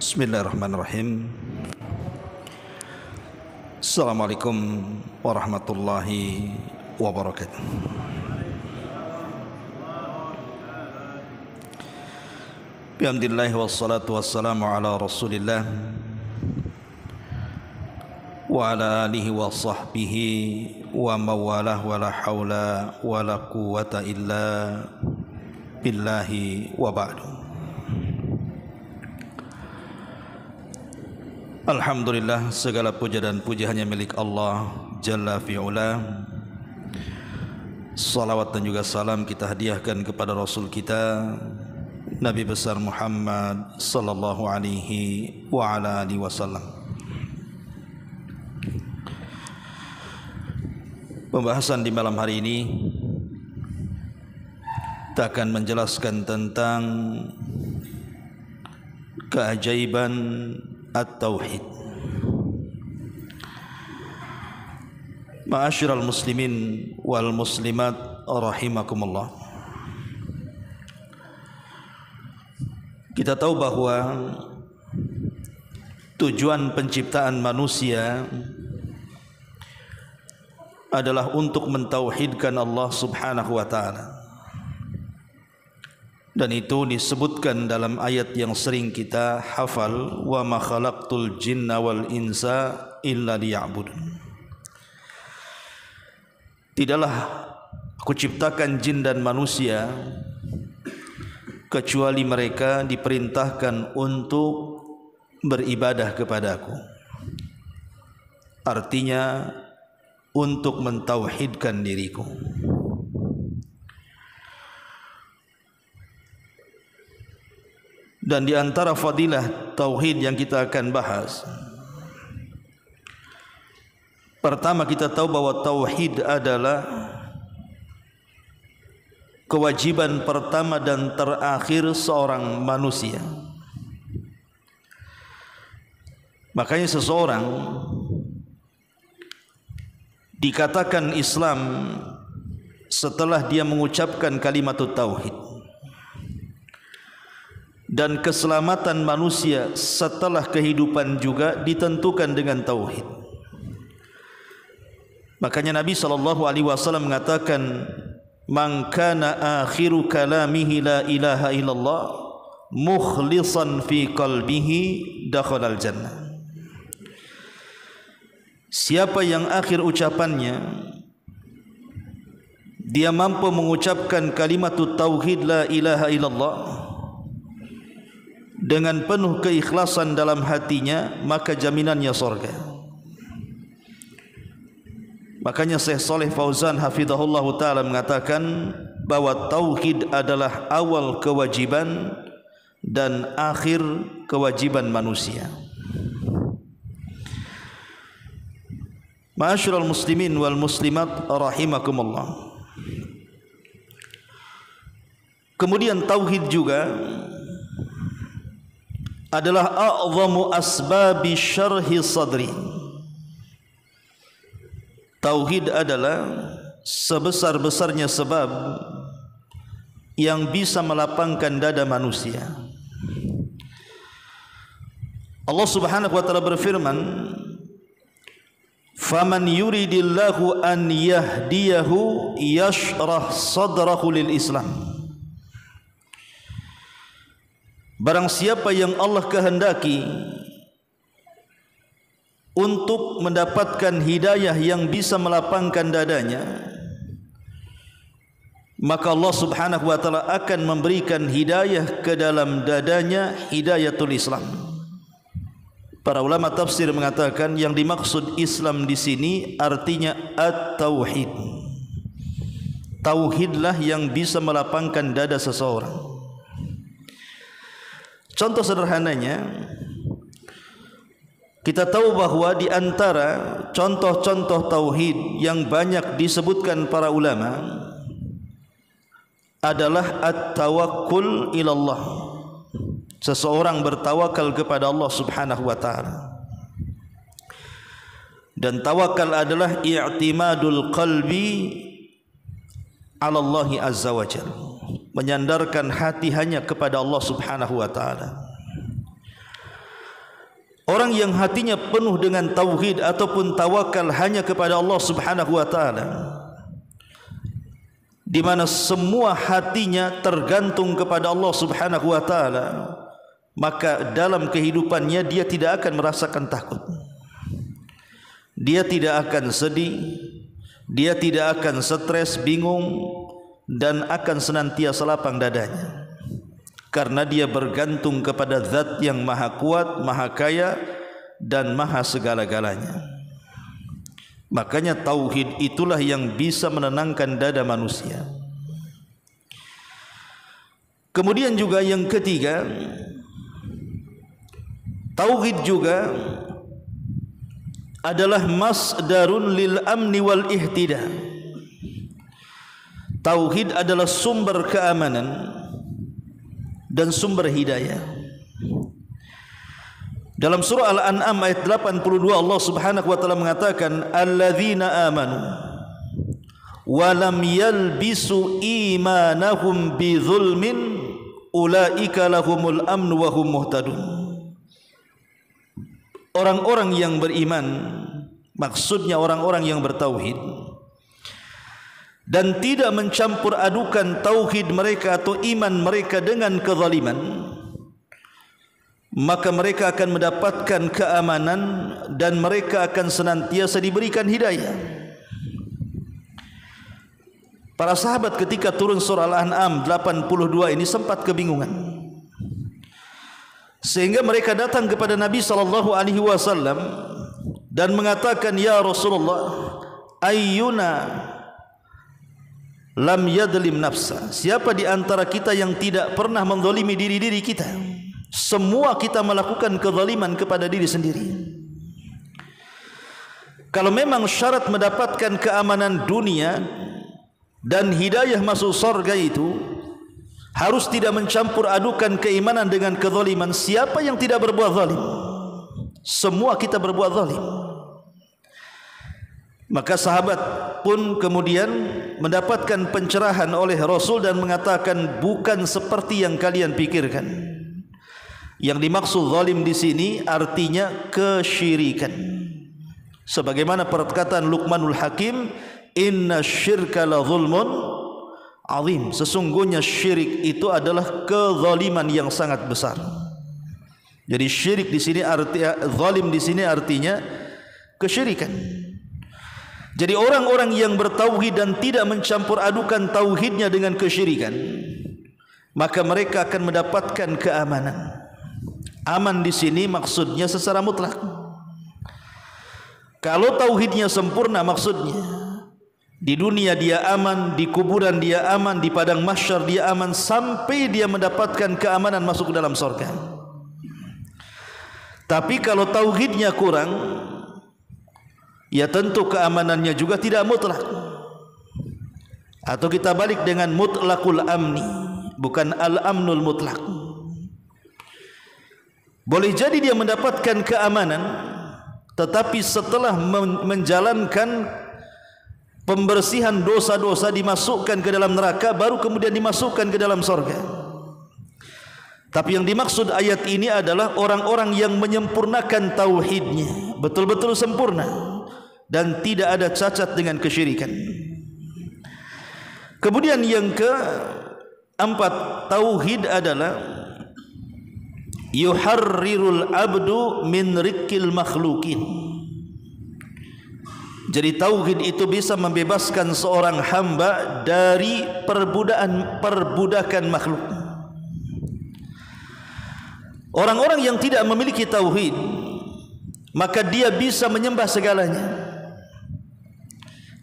Bismillahirrahmanirrahim. Assalamualaikum warahmatullahi wabarakatuh. Bihamdillah wassalatu wassalamu ala rasulillah wa ala alihi wa sahbihi wa mawalah wa la hawla wa la quwata illa billahi wa ba'du. Alhamdulillah, segala puja dan puji hanya milik Allah Jalla fi'ula. Salawat dan juga salam kita hadiahkan kepada Rasul kita Nabi besar Muhammad sallallahu alaihi wa ala alihi wasallam. Pembahasan di malam hari ini kita akan menjelaskan tentang keajaiban At-Tauhid. Ma'asyiral muslimin wal muslimat rahimakumullah. Kita tahu bahwa tujuan penciptaan manusia adalah untuk mentauhidkan Allah Subhanahu wa taala. Dan itu disebutkan dalam ayat yang sering kita hafal, wa ma khalaqtul jinna wal insa illa liya'budun. Tidaklah aku ciptakan jin dan manusia kecuali mereka diperintahkan untuk beribadah kepadaku. Artinya untuk mentauhidkan diriku. Dan di antara fadilah tauhid yang kita akan bahas, pertama kita tahu bahwa tauhid adalah kewajiban pertama dan terakhir seorang manusia. Makanya seseorang dikatakan Islam setelah dia mengucapkan kalimat tauhid. Dan keselamatan manusia setelah kehidupan juga ditentukan dengan tauhid. Makanya Nabi SAW mengatakan, man kana akhiru kalamihi la ilaha illallah mukhlisan fi qalbihi dakhalal jannah. Siapa yang akhir ucapannya dia mampu mengucapkan kalimat tauhid la ilaha illallah dengan penuh keikhlasan dalam hatinya, maka jaminannya surga. Makanya Syekh Shalih Fauzan hafizahullah ta'ala mengatakan bahwa tauhid adalah awal kewajiban dan akhir kewajiban manusia. Ma'asyiral muslimin wal muslimat rahimakumullah. Kemudian tauhid juga adalah a'zamu asbabi syarhi sadri. Tauhid adalah sebesar-besarnya sebab yang bisa melapangkan dada manusia. Allah Subhanahu wa taala berfirman, "Faman yuridillahu an yahdiyahu yashrah sadrahu lil Islam." Barang siapa yang Allah kehendaki untuk mendapatkan hidayah yang bisa melapangkan dadanya, maka Allah Subhanahu wa taala akan memberikan hidayah ke dalam dadanya, hidayatul Islam. Para ulama tafsir mengatakan yang dimaksud Islam di sini artinya at-tauhid. Tauhidlah yang bisa melapangkan dada seseorang. Contoh sederhananya, kita tahu bahwa di antara contoh-contoh tauhid yang banyak disebutkan para ulama adalah at-tawakkul ilallah. Seseorang bertawakal kepada Allah Subhanahu wa taala. Dan tawakal adalah i'timadul qalbi 'ala Allah azza wa jalla, menyandarkan hati hanya kepada Allah Subhanahu wa taala. Orang yang hatinya penuh dengan tauhid ataupun tawakal hanya kepada Allah Subhanahu wa taala, di mana semua hatinya tergantung kepada Allah Subhanahu wa taala, maka dalam kehidupannya dia tidak akan merasakan takut. Dia tidak akan sedih, dia tidak akan stres, bingung, dan akan senantiasa lapang dadanya, karena dia bergantung kepada Zat yang maha kuat, maha kaya, dan maha segala-galanya. Makanya tauhid itulah yang bisa menenangkan dada manusia. Kemudian juga yang ketiga, tauhid juga adalah masdarun lil amni wal ihtida. Tauhid adalah sumber keamanan dan sumber hidayah. Dalam surah Al-An'am ayat 82 Allah Subhanahu wa taala mengatakan, alladzina amanu wa lam yalbisu imanahum bidzulmin ulaika lahumul amnu wa hum muhtadun. Orang-orang yang beriman, maksudnya orang-orang yang bertauhid, dan tidak mencampur adukan tauhid mereka atau iman mereka dengan kezaliman, maka mereka akan mendapatkan keamanan dan mereka akan senantiasa diberikan hidayah. Para sahabat ketika turun surah Al-An'am 82 ini sempat kebingungan, sehingga mereka datang kepada Nabi SAW dan mengatakan, ya Rasulullah, ayyuna lam yadlim nafsa, siapa di antara kita yang tidak pernah menzalimi diri-diri kita? Semua kita melakukan kezaliman kepada diri sendiri. Kalau memang syarat mendapatkan keamanan dunia dan hidayah masuk surga itu harus tidak mencampur adukan keimanan dengan kezaliman, siapa yang tidak berbuat zalim? Semua kita berbuat zalim. Maka sahabat pun kemudian mendapatkan pencerahan oleh Rasul dan mengatakan, bukan seperti yang kalian pikirkan. Yang dimaksud zalim di sini artinya kesyirikan. Sebagaimana perkataan Luqmanul Hakim, inna syirka la zulmun azim, sesungguhnya syirik itu adalah kezaliman yang sangat besar. Jadi syirik di sini zalim di sini artinya kesyirikan. Jadi orang-orang yang bertauhid dan tidak mencampur adukan tauhidnya dengan kesyirikan, maka mereka akan mendapatkan keamanan. Aman di sini maksudnya secara mutlak. Kalau tauhidnya sempurna, maksudnya di dunia dia aman, di kuburan dia aman, di padang mahsyar dia aman, sampai dia mendapatkan keamanan masuk ke dalam surga. Tapi kalau tauhidnya kurang, ya tentu keamanannya juga tidak mutlak. Atau kita balik dengan mutlakul amni, bukan al-amnul mutlak. Boleh jadi dia mendapatkan keamanan, tetapi setelah menjalankan pembersihan dosa-dosa, dimasukkan ke dalam neraka, baru kemudian dimasukkan ke dalam surga. Tapi yang dimaksud ayat ini adalah orang-orang yang menyempurnakan tauhidnya, betul-betul sempurna dan tidak ada cacat dengan kesyirikan. Kemudian yang keempat, tauhid adalah yuharrirul abdu min rikil makhlukin. Jadi tauhid itu bisa membebaskan seorang hamba dari perbudakan makhluk. Orang-orang yang tidak memiliki tauhid, maka dia bisa menyembah segalanya.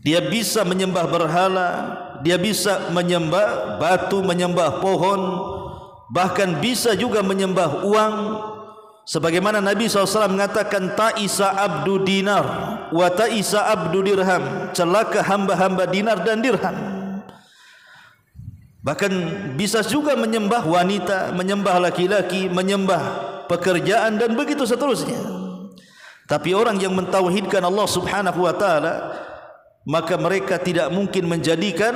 Dia bisa menyembah berhala, dia bisa menyembah batu, menyembah pohon, bahkan bisa juga menyembah uang. Sebagaimana Nabi SAW mengatakan, ta'isa abdu dinar wa ta'isa abdu dirham, celaka hamba-hamba dinar dan dirham. Bahkan bisa juga menyembah wanita, menyembah laki-laki, menyembah pekerjaan, dan begitu seterusnya. Tapi orang yang mentauhidkan Allah Subhanahu wa ta'ala, maka mereka tidak mungkin menjadikan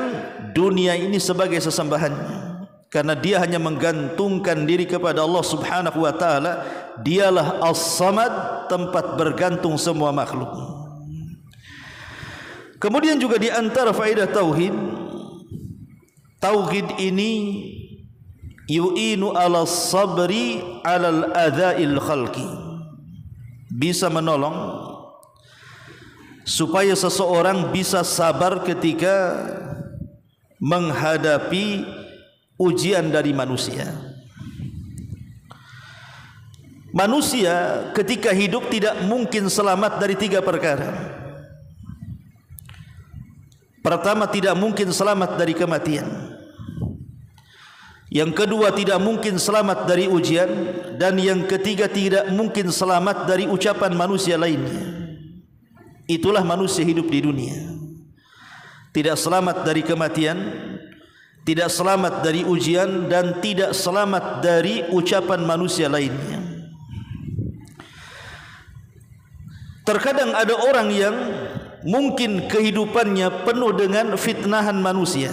dunia ini sebagai sesembahannya. karena dia hanya menggantungkan diri kepada Allah Subhanahu wa taala. Dialah As-Samad, tempat bergantung semua makhluk. Kemudian juga di antara faedah tauhid, tauhid ini yu'inu ala sabri ala al-adha'il khalqi, bisa menolong supaya seseorang bisa sabar ketika menghadapi ujian dari manusia. Manusia ketika hidup tidak mungkin selamat dari 3 perkara. Pertama, tidak mungkin selamat dari kematian. Yang kedua, tidak mungkin selamat dari ujian. Dan yang ketiga, tidak mungkin selamat dari ucapan manusia lainnya. Itulah manusia hidup di dunia. Tidak selamat dari kematian, tidak selamat dari ujian, dan tidak selamat dari ucapan manusia lainnya. Terkadang ada orang yang mungkin kehidupannya penuh dengan fitnahan manusia.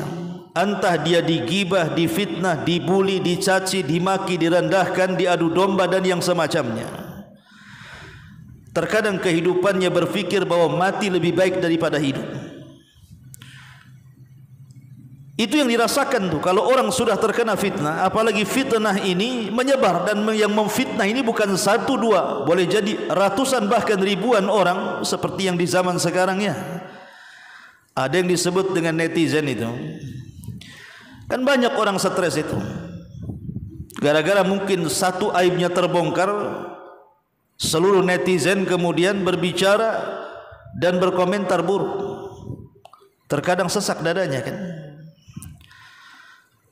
Entah dia digibah, difitnah, dibuli, dicaci, dimaki, direndahkan, diadu domba dan yang semacamnya. Terkadang kehidupannya berfikir bahwa mati lebih baik daripada hidup. Itu yang dirasakan tuh kalau orang sudah terkena fitnah, apalagi fitnah ini menyebar, dan yang memfitnah ini bukan 1, 2, boleh jadi ratusan bahkan ribuan orang seperti yang di zaman sekarang ya. Ada yang disebut dengan netizen itu. Kan banyak orang stres itu. Gara-gara mungkin satu aibnya terbongkar, seluruh netizen kemudian berbicara dan berkomentar buruk. Terkadang sesak dadanya kan.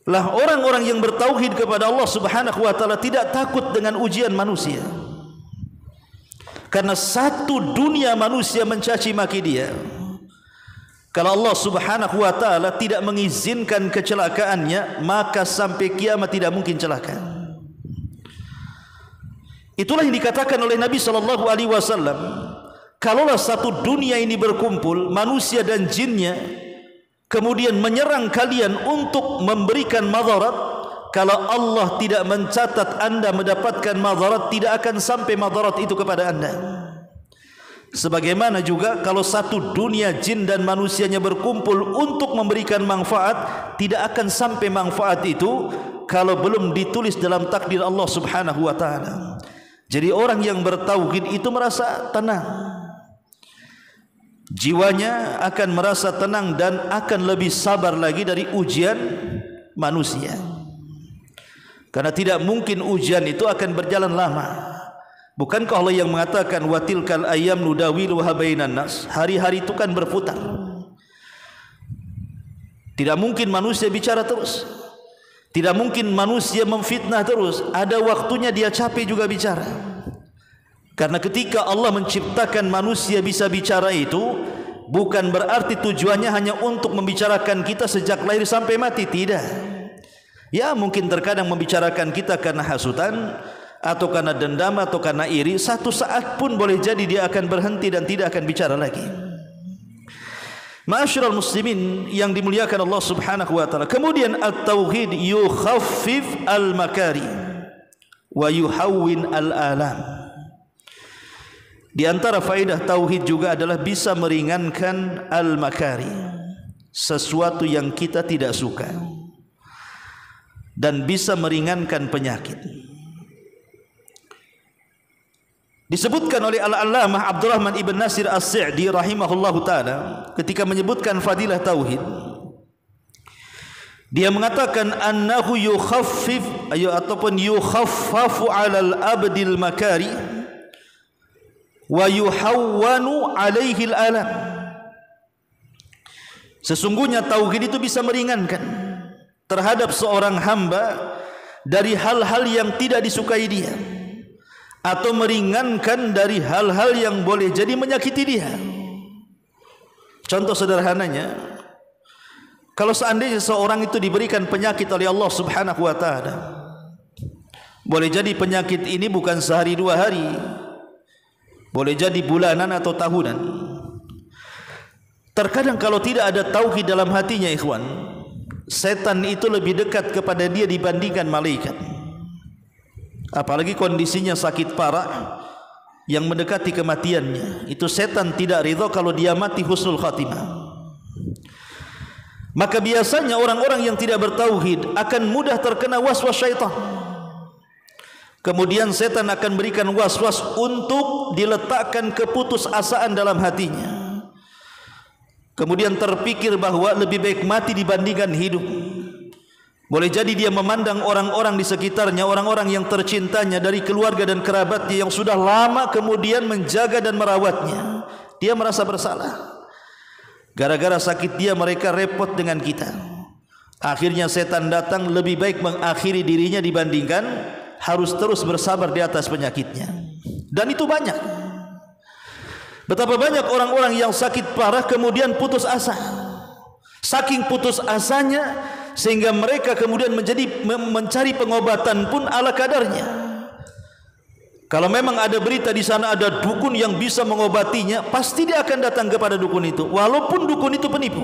Lah orang-orang yang bertauhid kepada Allah Subhanahu wa taala tidak takut dengan ujian manusia. Karena satu dunia manusia mencaci maki dia. Kalau Allah Subhanahu wa taala tidak mengizinkan kecelakaannya, maka sampai kiamat tidak mungkin celaka. Itulah yang dikatakan oleh Nabi sallallahu alaihi wasallam, kalaulah satu dunia ini berkumpul, manusia dan jinnya, kemudian menyerang kalian untuk memberikan madarat, kalau Allah tidak mencatat anda mendapatkan madarat, tidak akan sampai madarat itu kepada anda. Sebagaimana juga kalau satu dunia jin dan manusianya berkumpul untuk memberikan manfaat, tidak akan sampai manfaat itu kalau belum ditulis dalam takdir Allah Subhanahu wa taala. Jadi orang yang bertauhid itu merasa tenang. Jiwanya akan merasa tenang dan akan lebih sabar lagi dari ujian manusia. Karena tidak mungkin ujian itu akan berjalan lama. Bukankah Allah yang mengatakan wa tilkal ayyam nudawiluha bainan nas? Hari-hari itu kan berputar. Tidak mungkin manusia bicara terus. Tidak mungkin manusia memfitnah terus. Ada waktunya dia capek juga bicara. Karena ketika Allah menciptakan manusia bisa bicara itu, bukan berarti tujuannya hanya untuk membicarakan kita sejak lahir sampai mati, tidak. Ya mungkin terkadang membicarakan kita karena hasutan, atau karena dendam, atau karena iri. Satu saat pun boleh jadi dia akan berhenti dan tidak akan bicara lagi. Ma'asyiral muslimin yang dimuliakan Allah Subhanahu wa taala. Kemudian at-tauhid yukhaffif al-makari wa yuhawwin al-alam. Di antara faedah tauhid juga adalah bisa meringankan al-makari, sesuatu yang kita tidak suka, dan bisa meringankan penyakit. Disebutkan oleh Al-Allamah Abdurrahman ibn Nasir As-Sa'di rahimahullahu taala ketika menyebutkan fadilah tauhid, dia mengatakan annahu yukhaffif ataupun yukhaffafu 'alal abdil makari wa yuhawwanu 'alaihi al-alam. Sesungguhnya tauhid itu bisa meringankan terhadap seorang hamba dari hal-hal yang tidak disukai dia, atau meringankan dari hal-hal yang boleh jadi menyakiti dia. Contoh sederhananya, kalau seandainya seorang itu diberikan penyakit oleh Allah Subhanahu wa taala, boleh jadi penyakit ini bukan sehari 2 hari, boleh jadi bulanan atau tahunan. Terkadang kalau tidak ada tauhid dalam hatinya, ikhwan, setan itu lebih dekat kepada dia dibandingkan malaikat. Apalagi kondisinya sakit parah yang mendekati kematiannya, itu setan tidak ridha kalau dia mati husnul khatimah. Maka biasanya orang-orang yang tidak bertauhid akan mudah terkena waswas syaitan. Kemudian setan akan berikan waswas untuk diletakkan keputusasaan dalam hatinya. Kemudian terpikir bahwa lebih baik mati dibandingkan hidup. Boleh jadi dia memandang orang-orang di sekitarnya, orang-orang yang tercintanya dari keluarga dan kerabatnya yang sudah lama kemudian menjaga dan merawatnya. Dia merasa bersalah. Gara-gara sakit dia mereka repot dengan kita. Akhirnya setan datang, lebih baik mengakhiri dirinya dibandingkan harus terus bersabar di atas penyakitnya. Dan itu banyak. Betapa banyak orang-orang yang sakit parah kemudian putus asa. Saking putus asanya sehingga mereka kemudian mencari pengobatan pun ala kadarnya. Kalau memang ada berita di sana ada dukun yang bisa mengobatinya, pasti dia akan datang kepada dukun itu, walaupun dukun itu penipu.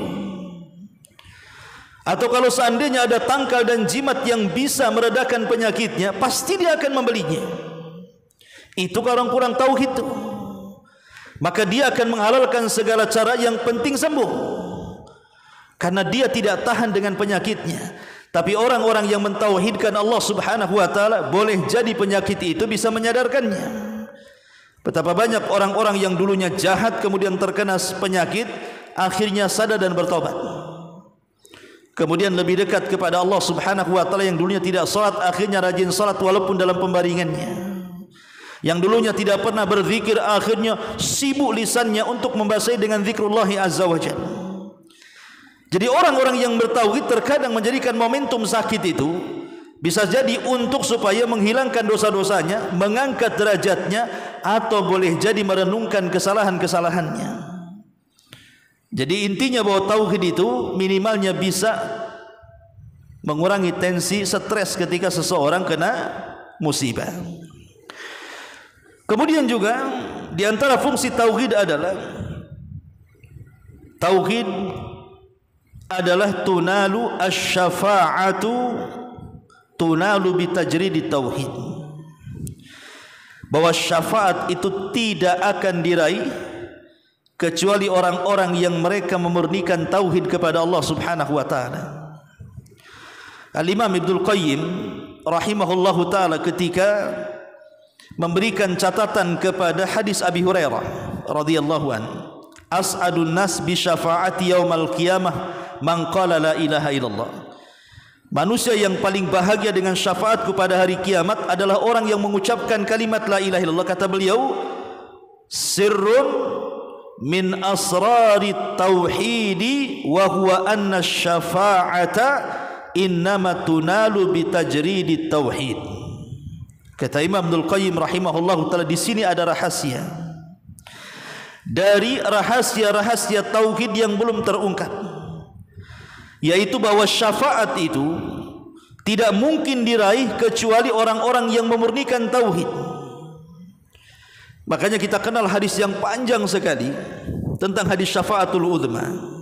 Atau kalau seandainya ada tangkal dan jimat yang bisa meredakan penyakitnya, pasti dia akan membelinya. Itu kalau orang kurang tauhid itu. Maka dia akan menghalalkan segala cara yang penting sembuh, karena dia tidak tahan dengan penyakitnya. Tapi orang-orang yang mentauhidkan Allah subhanahu wa ta'ala, boleh jadi penyakit itu bisa menyadarkannya. Betapa banyak orang-orang yang dulunya jahat kemudian terkena penyakit, akhirnya sadar dan bertobat, kemudian lebih dekat kepada Allah subhanahu wa ta'ala. Yang dulunya tidak salat, akhirnya rajin salat walaupun dalam pembaringannya. Yang dulunya tidak pernah berzikir, akhirnya sibuk lisannya untuk membasahi dengan zikrullah azza wa jalla. Jadi orang-orang yang bertauhid terkadang menjadikan momentum sakit itu bisa jadi untuk supaya menghilangkan dosa-dosanya, mengangkat derajatnya, atau boleh jadi merenungkan kesalahan-kesalahannya. Jadi intinya bahwa tauhid itu minimalnya bisa mengurangi tensi stres ketika seseorang kena musibah. Kemudian juga di antara fungsi tauhid adalah tunalu asy-syafa'atu tunalu bitajridit tauhid. Bahwa syafaat itu tidak akan diraih kecuali orang-orang yang mereka memurnikan tauhid kepada Allah Subhanahu wa taala. Al-Imam Ibnu Qayyim rahimahullahu taala ketika memberikan catatan kepada hadis Abi Hurairah radhiyallahu an, as'adun nas bi syafaati yaumal qiyamah man qala la ilaha illallah. Manusia yang paling bahagia dengan syafaatku pada hari kiamat adalah orang yang mengucapkan kalimat la ilaha illallah. Kata beliau, sirrun min asrarit tauhidi wa huwa anna syafa'ata innama tunalu bitajridit tauhid. Kata Imam Ibnu Qayyim rahimahullahu taala, di sini ada rahasia dari rahasia-rahasia tauhid yang belum terungkap, yaitu bahwa syafaat itu tidak mungkin diraih kecuali orang-orang yang memurnikan tauhid. Makanya kita kenal hadis yang panjang sekali tentang hadis syafaatul uzma.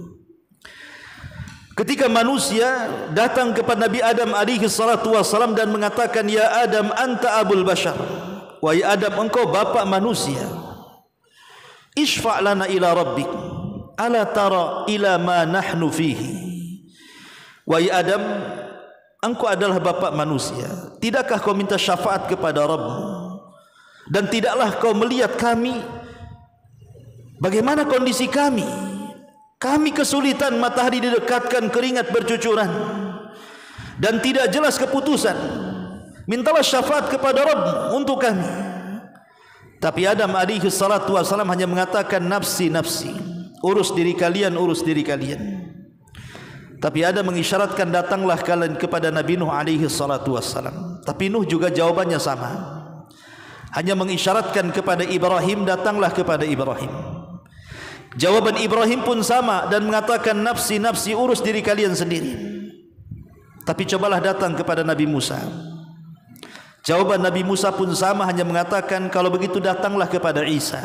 Ketika manusia datang kepada Nabi Adam alaihi salatu wassalam dan mengatakan, ya Adam anta abul bashar, wahai Adam engkau bapak manusia, isfa' lana ila rabbik ala tara ila ma nahnu fihi. Wahai Adam, engkau adalah bapak manusia, tidakkah kau minta syafaat kepada Rabbmu, dan tidaklah kau melihat kami bagaimana kondisi kami. Kami kesulitan, matahari didekatkan, keringat bercucuran, dan tidak jelas keputusan. Mintalah syafaat kepada Rabb untuk kami. Tapi Adam alaihi salatu wassalam hanya mengatakan, nafsi nafsi, urus diri kalian, urus diri kalian. Tapi Adam mengisyaratkan, datanglah kalian kepada Nabi Nuh alaihi salatu wassalam. Tapi Nuh juga jawabannya sama, hanya mengisyaratkan kepada Ibrahim, datanglah kepada Ibrahim. Jawaban Ibrahim pun sama dan mengatakan, nafsi nafsi, urus diri kalian sendiri. Tapi cobalah datang kepada Nabi Musa. Jawaban Nabi Musa pun sama, hanya mengatakan, kalau begitu datanglah kepada Isa.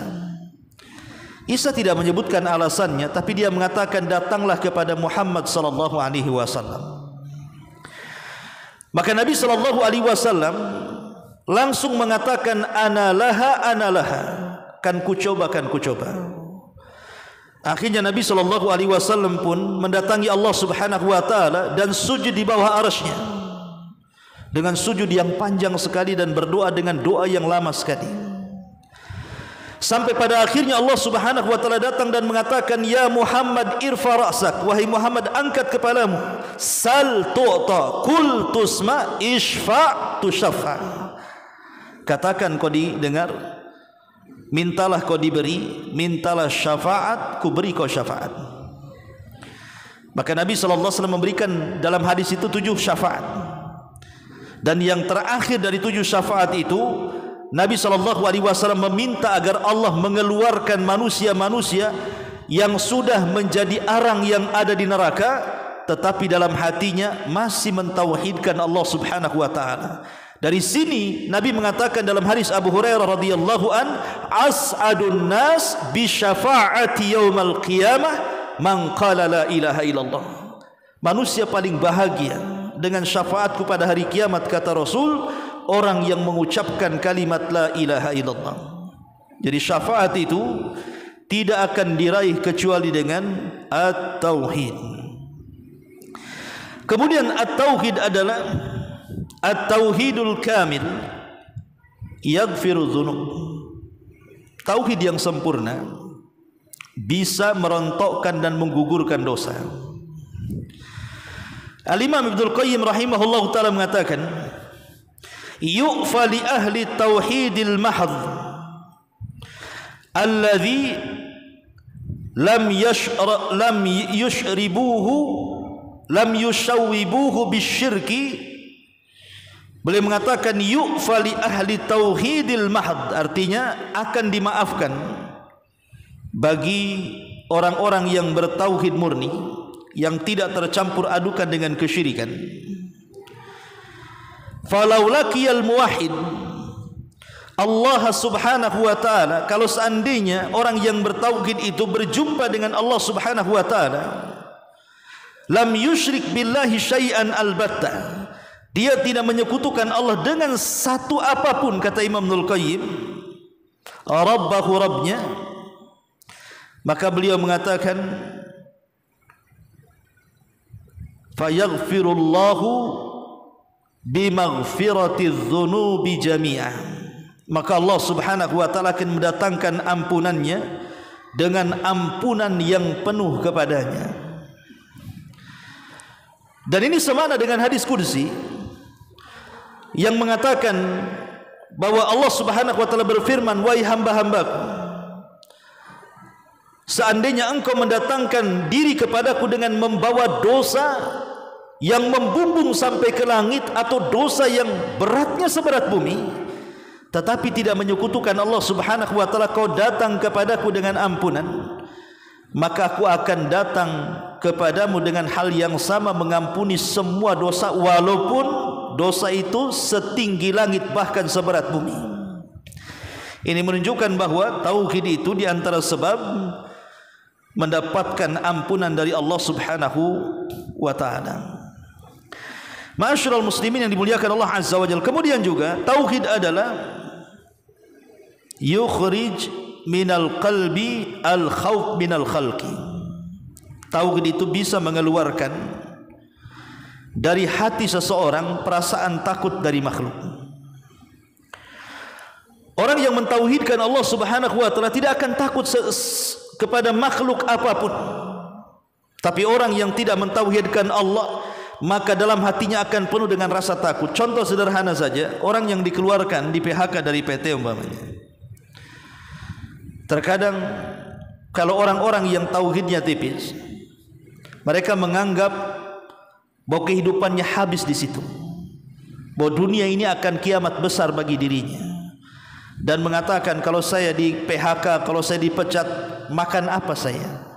Isa tidak menyebutkan alasannya, tapi dia mengatakan, datanglah kepada Muhammad sallallahu alaihi wasallam. Maka Nabi SAW langsung mengatakan, ana laha, kan kucoba. Akhirnya Nabi SAW pun mendatangi Allah Subhanahu wa taala dan sujud di bawah arasy-Nya dengan sujud yang panjang sekali dan berdoa dengan doa yang lama sekali. Sampai pada akhirnya Allah Subhanahu wa taala datang dan mengatakan, ya Muhammad irfa ra'sak, wahai Muhammad angkat kepalamu, sal tu'ta, kul tusma, ishfa tushaffa. Katakan kau didengar, mintalah kau diberi, mintalah syafaat, ku beri kau syafaat. Maka Nabi SAW memberikan dalam hadis itu 7 syafaat. Dan yang terakhir dari 7 syafaat itu, Nabi SAW meminta agar Allah mengeluarkan manusia-manusia yang sudah menjadi arang yang ada di neraka, tetapi dalam hatinya masih mentauhidkan Allah Subhanahu wa taala. Dari sini Nabi mengatakan dalam hadis Abu Hurairah radhiyallahu an, as'adun nas bi syafaati yaumal qiyamah man qala la ilaha illallah. Manusia paling bahagia dengan syafaatku pada hari kiamat, kata Rasul, orang yang mengucapkan kalimat la ilaha illallah. Jadi syafaat itu tidak akan diraih kecuali dengan at-tauhid. Kemudian at-tauhid adalah at-tauhidul kamil yaghfiru dzunub. Tauhid yang sempurna bisa merontokkan dan menggugurkan dosa. Al-Imam Ibnul Qayyim rahimahullahu taala mengatakan, yu'fa li ahli tauhidil mahadh alladhi lam yushawwibuhu bisyirki. Beliau mengatakan yu'fa li ahli tauhidil mahadh, artinya akan dimaafkan bagi orang-orang yang bertauhid murni, yang tidak tercampur adukan dengan kesyirikan. Falau laqiyal muwahhid Allah Subhanahu wa taala, kalau seandainya orang yang bertauhid itu berjumpa dengan Allah Subhanahu wa taala, lam yusyrik billahi syai'an albatta, dia tidak menyekutukan Allah dengan satu apapun, kata Imam Ibnul Qayyim, rabbahu, rabbnya, maka beliau mengatakan fayaghfirullahu bimaghfiratiz dzunubi jami'ah, maka Allah Subhanahu wa taala akan mendatangkan ampunannya dengan ampunan yang penuh kepadanya. Dan ini semana dengan hadis qudsi yang mengatakan bahwa Allah Subhanahu wa taala berfirman, wahai hamba-hambaku, seandainya engkau mendatangkan diri kepadaku dengan membawa dosa yang membumbung sampai ke langit, atau dosa yang beratnya seberat bumi, tetapi tidak menyekutukan Allah Subhanahu wa taala, kau datang kepadaku dengan ampunan, maka aku akan datang kepadamu dengan hal yang sama, mengampuni semua dosa, walaupun dosa itu setinggi langit bahkan seberat bumi. Ini menunjukkan bahwa tauhid itu di antara sebab mendapatkan ampunan dari Allah Subhanahu wa taala. Ma'asyiral muslimin yang dimuliakan Allah Azza wa Jalla. Kemudian juga tauhid adalah yukhrij minal qalbi al khauf minal khalqi. Tauhid itu bisa mengeluarkan dari hati seseorang perasaan takut dari makhluk. Orang yang mentauhidkan Allah Subhanahu wa taala tidak akan takut kepada makhluk apapun. Tapi orang yang tidak mentauhidkan Allah, maka dalam hatinya akan penuh dengan rasa takut. Contoh sederhana saja, orang yang dikeluarkan di PHK dari PT umpamanya. Terkadang kalau orang-orang yang tauhidnya tipis, mereka menganggap bahwa kehidupannya habis di situ, bahwa dunia ini akan kiamat besar bagi dirinya, dan mengatakan, kalau saya di PHK, kalau saya dipecat, makan apa saya?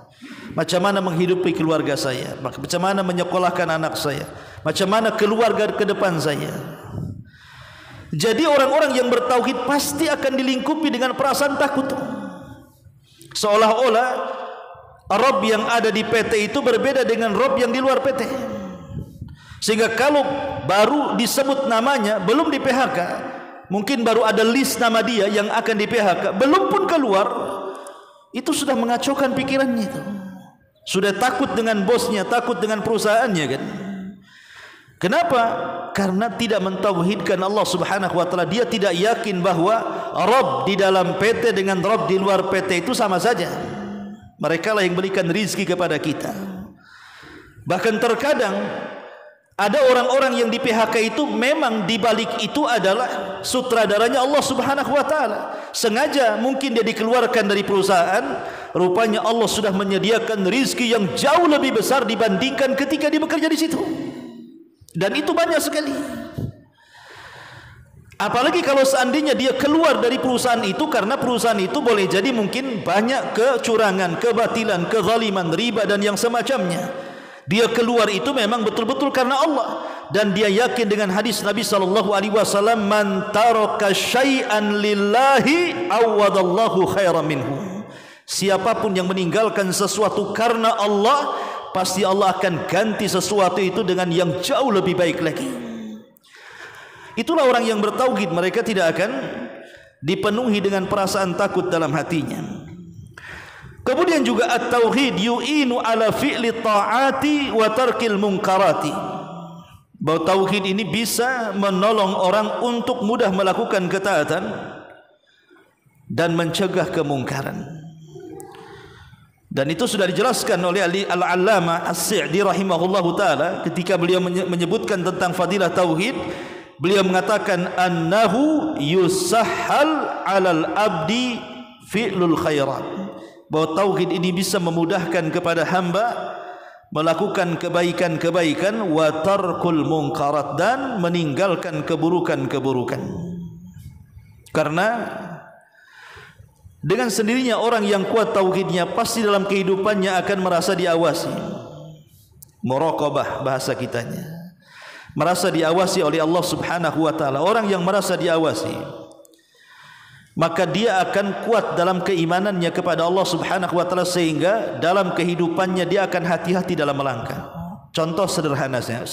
Macam mana menghidupi keluarga saya? Macam mana menyekolahkan anak saya? Macam mana keluarga ke depan saya? Jadi orang-orang yang bertauhid pasti akan dilingkupi dengan perasaan takut, seolah-olah Rabb yang ada di PT itu berbeda dengan Rabb yang di luar PT. Sehingga kalau baru disebut namanya, belum di PHK, mungkin baru ada list nama dia yang akan di PHK, belum pun keluar, itu sudah mengacaukan pikirannya itu. Sudah takut dengan bosnya, takut dengan perusahaannya kan. Kenapa? Karena tidak mentauhidkan Allah Subhanahu wa taala. Dia tidak yakin bahwa Rabb di dalam PT dengan Rabb di luar PT itu sama saja. Mereka lah yang berikan rizki kepada kita. Bahkan terkadang ada orang-orang yang di PHK itu memang di balik itu adalah sutradaranya Allah Subhanahu wa taala. Sengaja mungkin dia dikeluarkan dari perusahaan, rupanya Allah sudah menyediakan rizki yang jauh lebih besar dibandingkan ketika dia bekerja di situ. Dan itu banyak sekali. Apalagi kalau seandainya dia keluar dari perusahaan itu karena perusahaan itu boleh jadi mungkin banyak kecurangan, kebatilan, kezaliman, riba dan yang semacamnya. Dia keluar itu memang betul-betul karena Allah, dan dia yakin dengan hadis Nabi SAW, man taraka syai'an lillahi awadallahu khairan minhu. Siapapun yang meninggalkan sesuatu karena Allah, pasti Allah akan ganti sesuatu itu dengan yang jauh lebih baik lagi. Itulah orang yang bertauhid, mereka tidak akan dipenuhi dengan perasaan takut dalam hatinya. Kemudian juga at-tauhid yu'inu ala fi'li ta'ati wa tarkil munkarati. Bahwa tauhid ini bisa menolong orang untuk mudah melakukan ketaatan dan mencegah kemungkaran. Dan itu sudah dijelaskan oleh Al-Allamah As-Sa'di rahimahullahu taala ketika beliau menyebutkan tentang fadilah tauhid. Beliau mengatakan annahu yusahhal 'alal abdi fi'lul khairat. Bahwa tauhid ini bisa memudahkan kepada hamba melakukan kebaikan-kebaikan, wa tarkul munkarat, dan meninggalkan keburukan-keburukan. Karena dengan sendirinya orang yang kuat tauhidnya pasti dalam kehidupannya akan merasa diawasi. Muraqabah bahasa kitanya. Merasa diawasi oleh Allah Subhanahu wa taala. Orang yang merasa diawasi, maka dia akan kuat dalam keimanannya kepada Allah Subhanahu wa taala, sehingga dalam kehidupannya dia akan hati-hati dalam melangkah. Contoh sederhananya,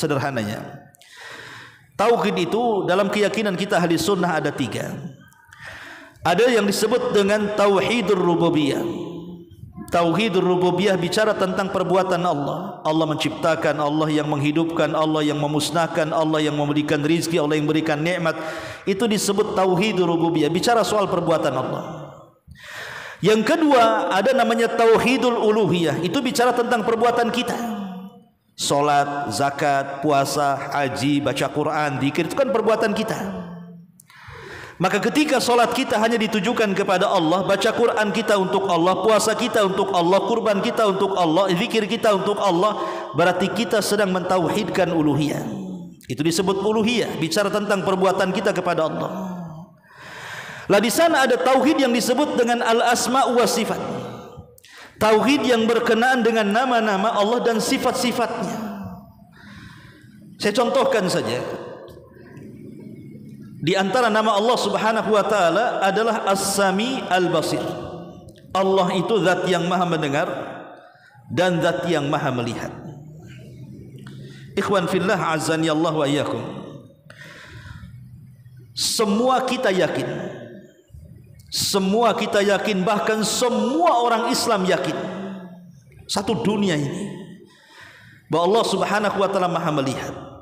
tauhid itu dalam keyakinan kita ahli sunnah ada 3. Ada yang disebut dengan tauhidur rububiyah. Tauhidur rububiyah bicara tentang perbuatan Allah. Allah menciptakan, Allah yang menghidupkan, Allah yang memusnahkan, Allah yang memberikan rizki, Allah yang memberikan nikmat. Itu disebut tauhidur rububiyah, bicara soal perbuatan Allah. Yang kedua ada namanya tauhidul uluhiyah. Itu bicara tentang perbuatan kita. Salat, zakat, puasa, haji, baca Quran, zikir, itu kan perbuatan kita. Maka ketika solat kita hanya ditujukan kepada Allah, baca Quran kita untuk Allah, puasa kita untuk Allah, kurban kita untuk Allah, zikir kita untuk Allah, berarti kita sedang mentauhidkan uluhiyah. Itu disebut uluhiyah, bicara tentang perbuatan kita kepada Allah. Lah di sana ada tauhid yang disebut dengan al-asma wa sifat. Tauhid yang berkenaan dengan nama-nama Allah dan sifat-sifatnya. Saya contohkan saja. Di antara nama Allah Subhanahu wa taala adalah As-Sami Al-Basir. Allah itu zat yang maha mendengar dan zat yang maha melihat. Ikhwan fillah azani Allah wa iyyakum. Semua kita yakin, bahkan semua orang Islam yakin, satu dunia ini, bahwa Allah Subhanahu wa taala maha melihat.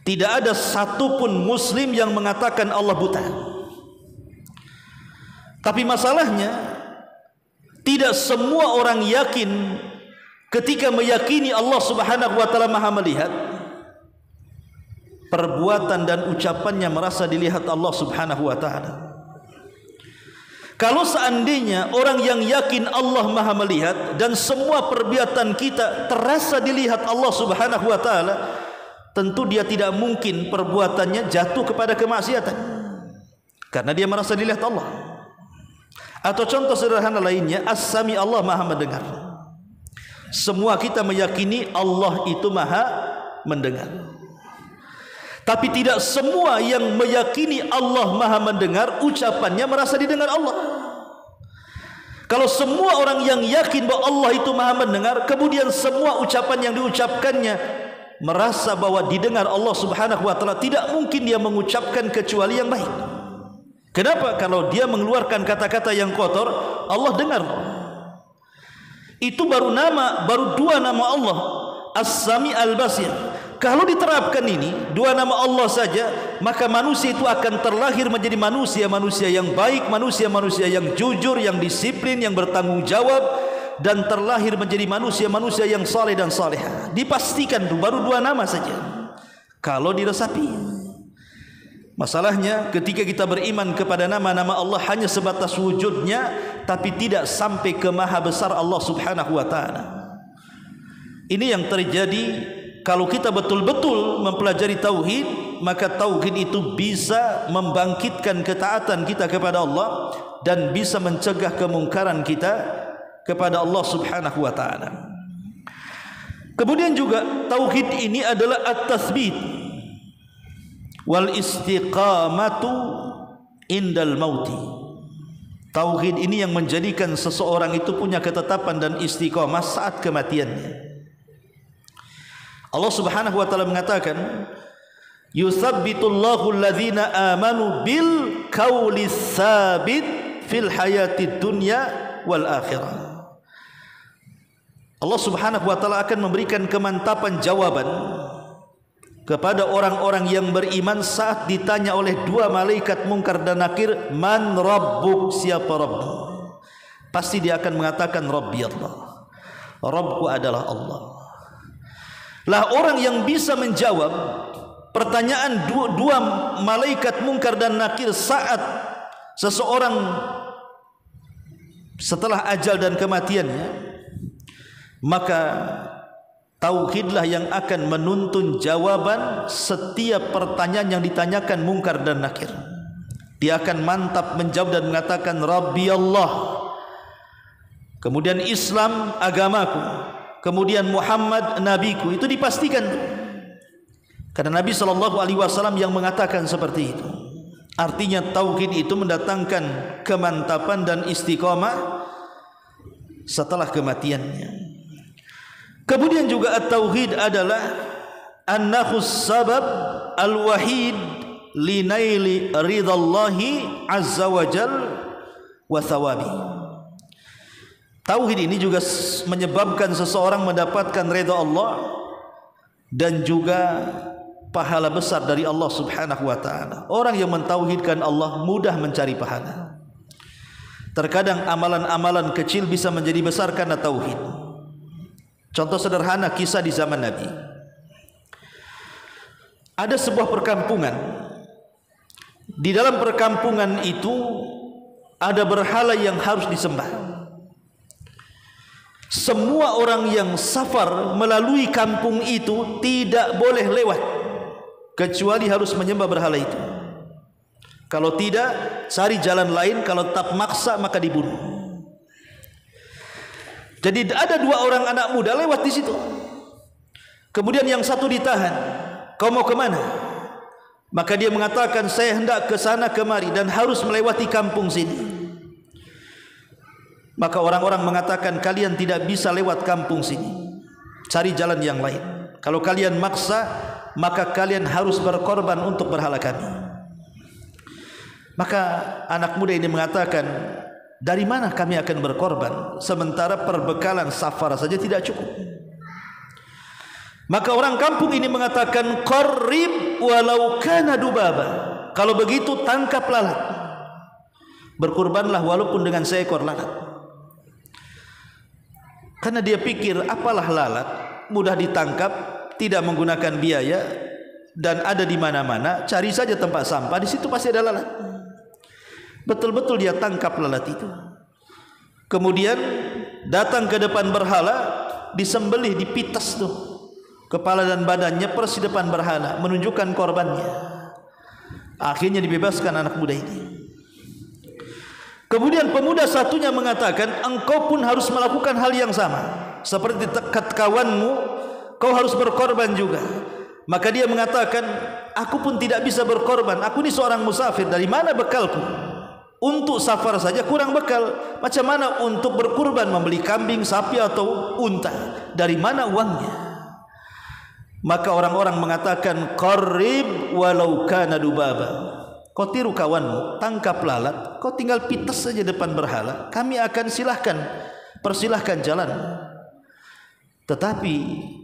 Tidak ada satupun muslim yang mengatakan Allah buta. Tapi masalahnya, tidak semua orang yakin ketika meyakini Allah Subhanahu wa taala maha melihat, perbuatan dan ucapannya merasa dilihat Allah Subhanahu wa taala. Kalau seandainya orang yang yakin Allah maha melihat dan semua perbuatan kita terasa dilihat Allah Subhanahu wa taala, tentu dia tidak mungkin perbuatannya jatuh kepada kemaksiatan, karena dia merasa dilihat Allah. Atau contoh sederhana lainnya, As-Sami, Allah maha mendengar. Semua kita meyakini Allah itu maha mendengar. Tapi tidak semua yang meyakini Allah maha mendengar ucapannya merasa didengar Allah. Kalau semua orang yang yakin bahwa Allah itu maha mendengar, kemudian semua ucapan yang diucapkannya merasa bahwa didengar Allah Subhanahu wa taala, tidak mungkin dia mengucapkan kecuali yang baik. Kenapa? Kalau dia mengeluarkan kata-kata yang kotor, Allah dengar. Itu baru dua nama Allah, As-Sami Al-Basir. Kalau diterapkan ini, dua nama Allah saja, maka manusia itu akan terlahir menjadi manusia yang baik, manusia yang jujur, yang disiplin, yang bertanggung jawab, dan terlahir menjadi manusia yang saleh dan salehah. Dipastikan itu baru dua nama saja kalau diresapi. Masalahnya ketika kita beriman kepada nama-nama Allah hanya sebatas wujudnya, tapi tidak sampai ke maha besar Allah Subhanahu wa taala. Ini yang terjadi kalau kita betul-betul mempelajari tauhid, maka tauhid itu bisa membangkitkan ketaatan kita kepada Allah dan bisa mencegah kemungkaran kita kepada Allah Subhanahu wa taala. Kemudian juga tauhid ini adalah at-tatsbit wal istiqamatu indal mauti. Tauhid ini yang menjadikan seseorang itu punya ketetapan dan istiqamah saat kematiannya. Allah Subhanahu wa taala mengatakan, "Yutsabbitullahu alladzina amanu bil qauli tsabit fil hayatid dunya wal akhirah." Allah Subhanahu wa taala akan memberikan kemantapan jawaban kepada orang-orang yang beriman saat ditanya oleh dua malaikat Munkar dan Nakir, "Man rabbuk?" Siapa Rabbmu? Pasti dia akan mengatakan, "Rabbi Allah." Rabbku adalah Allah. Lah orang yang bisa menjawab pertanyaan dua malaikat Munkar dan Nakir saat seseorang setelah ajal dan kematiannya, maka tauhidlah yang akan menuntun jawaban setiap pertanyaan yang ditanyakan Munkar dan Nakir. Dia akan mantap menjawab dan mengatakan, Rabbi Allah. Kemudian Islam agamaku, kemudian Muhammad nabiku. Itu dipastikan karena Nabi SAW yang mengatakan seperti itu. Artinya tauhid itu mendatangkan kemantapan dan istiqamah setelah kematiannya. Kemudian juga at-tauhid adalah annahus sabab al-wahid linaili ridallahi azza wa jal wa thawabi. Tauhid ini juga menyebabkan seseorang mendapatkan redha Allah dan juga pahala besar dari Allah Subhanahu wa taala. Orang yang mentauhidkan Allah mudah mencari pahala. Terkadang amalan-amalan kecil bisa menjadi besar karena tauhid. Contoh sederhana kisah di zaman Nabi. Ada sebuah perkampungan. Di dalam perkampungan itu ada berhala yang harus disembah. Semua orang yang safar melalui kampung itu tidak boleh lewat kecuali harus menyembah berhala itu. Kalau tidak, cari jalan lain. Kalau tetap maksa, maka dibunuh. Jadi ada dua orang anak muda lewat di situ. Kemudian yang satu ditahan. Kau mau kemana? Maka dia mengatakan, saya hendak ke sana kemari dan harus melewati kampung sini. Maka orang-orang mengatakan, kalian tidak bisa lewat kampung sini. Cari jalan yang lain. Kalau kalian maksa, maka kalian harus berkorban untuk berhala kami. Maka anak muda ini mengatakan, dari mana kami akan berkorban sementara perbekalan safar saja tidak cukup? Maka orang kampung ini mengatakan, qarrib walau kana dubaba. Kalau begitu tangkap lalat, berkorbanlah walaupun dengan seekor lalat. Karena dia pikir, apalah lalat, mudah ditangkap, tidak menggunakan biaya, dan ada di mana-mana. Cari saja tempat sampah, di situ pasti ada lalat. Betul-betul dia tangkap lalat itu. Kemudian datang ke depan berhala, disembelih, dipitas tuh kepala dan badannya persis depan berhala, menunjukkan korbannya. Akhirnya dibebaskan anak muda ini. Kemudian pemuda satunya mengatakan, engkau pun harus melakukan hal yang sama. Seperti kawanmu, kau harus berkorban juga. Maka dia mengatakan, aku pun tidak bisa berkorban. Aku ini seorang musafir, dari mana bekalku? Untuk safar saja kurang bekal. Macam mana untuk berkurban, membeli kambing, sapi atau unta? Dari mana uangnya? maka orang-orang mengatakan qarrib walau kana dubaba. Kau tiru kawanmu, tangkap lalat, kau tinggal pites saja depan berhala, kami akan persilahkan jalan. Tetapi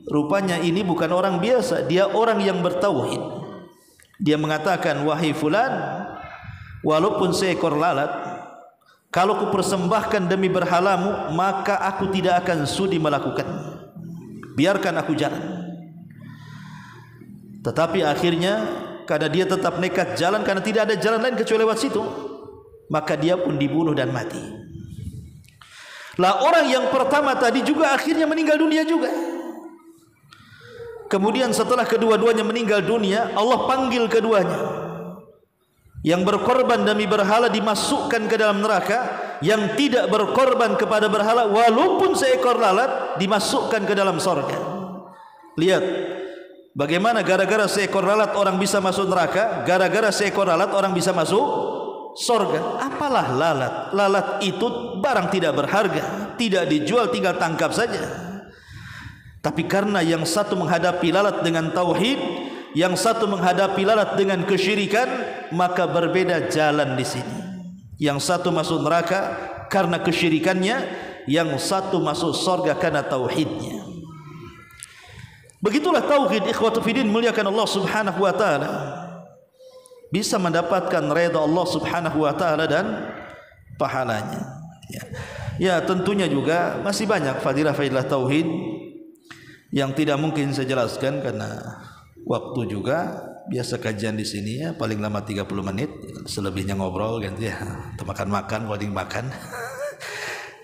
rupanya ini bukan orang biasa, dia orang yang bertauhid. Dia mengatakan, wahai fulan, walaupun seekor lalat, kalau ku persembahkan demi berhalamu, maka aku tidak akan sudi melakukan. Biarkan aku jalan. Tetapi akhirnya karena dia tetap nekat jalan, karena tidak ada jalan lain kecuali lewat situ, maka dia pun dibunuh dan mati. Lah orang yang pertama tadi juga akhirnya meninggal dunia juga. Kemudian setelah kedua-duanya meninggal dunia, Allah panggil keduanya. Yang berkorban demi berhala dimasukkan ke dalam neraka, yang tidak berkorban kepada berhala walaupun seekor lalat dimasukkan ke dalam surga. Lihat bagaimana gara-gara seekor lalat orang bisa masuk neraka, gara-gara seekor lalat orang bisa masuk surga. Apalah lalat? Lalat itu barang tidak berharga, tidak dijual, tinggal tangkap saja. Tapi karena yang satu menghadapi lalat dengan tauhid, yang satu menghadapi lalat dengan kesyirikan, maka berbeda jalan di sini. Yang satu masuk neraka karena kesyirikannya, yang satu masuk surga karena tauhidnya. Begitulah tauhid, ikhwatu fiddin, muliakan Allah Subhanahu wa taala. Bisa mendapatkan redha Allah Subhanahu wa taala dan pahalanya. Ya, tentunya juga masih banyak fadilah-fadilah tauhid yang tidak mungkin saya jelaskan karena waktu juga. Biasa kajian di sini ya paling lama 30 menit, selebihnya ngobrol gitu ya. Atau makan-makan, kalau makan.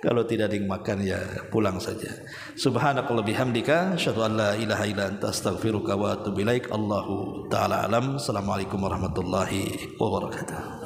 Kalau tidak makan ya pulang saja. Subhanakallah bihamdika, asyhadu an la ilaha illa anta, astaghfiruka wa atubu ilaik. Allahu taala alam. Assalamualaikum warahmatullahi wabarakatuh.